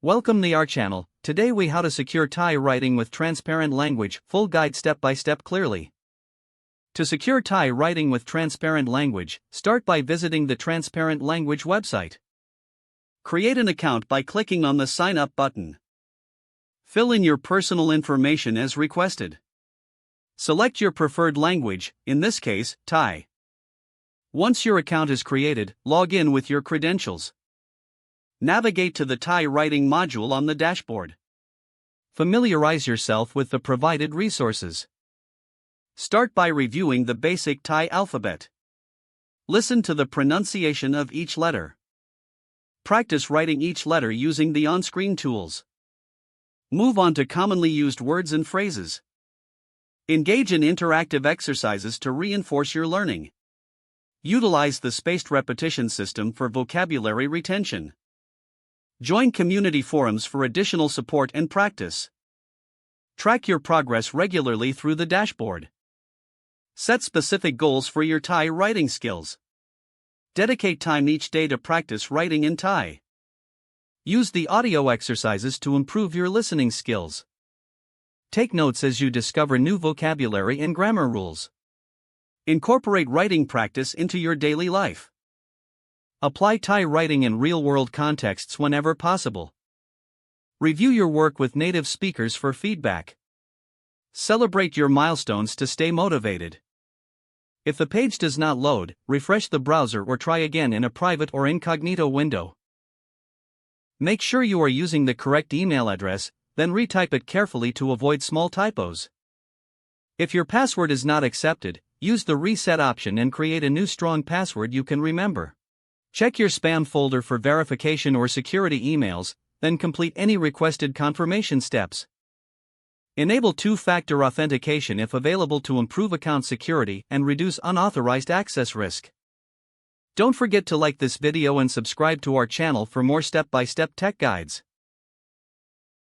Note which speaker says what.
Speaker 1: Welcome to our channel. Today we how to secure Thai writing with transparent language, full guide step by step clearly. To secure Thai writing with transparent language, start by visiting the Transparent Language website. Create an account by clicking on the Sign Up button. Fill in your personal information as requested. Select your preferred language, in this case, Thai. Once your account is created, log in with your credentials. Navigate to the Thai writing module on the dashboard. Familiarize yourself with the provided resources. Start by reviewing the basic Thai alphabet. Listen to the pronunciation of each letter. Practice writing each letter using the on-screen tools. Move on to commonly used words and phrases. Engage in interactive exercises to reinforce your learning. Utilize the spaced repetition system for vocabulary retention. Join community forums for additional support and practice. Track your progress regularly through the dashboard. Set specific goals for your Thai writing skills. Dedicate time each day to practice writing in Thai. Use the audio exercises to improve your listening skills. Take notes as you discover new vocabulary and grammar rules. Incorporate writing practice into your daily life. Apply Thai writing in real-world contexts whenever possible. Review your work with native speakers for feedback. Celebrate your milestones to stay motivated. If the page does not load, refresh the browser or try again in a private or incognito window. Make sure you are using the correct email address, then retype it carefully to avoid small typos. If your password is not accepted, use the reset option and create a new strong password you can remember. Check your spam folder for verification or security emails, then complete any requested confirmation steps. Enable two-factor authentication if available to improve account security and reduce unauthorized access risk. Don't forget to like this video and subscribe to our channel for more step-by-step tech guides.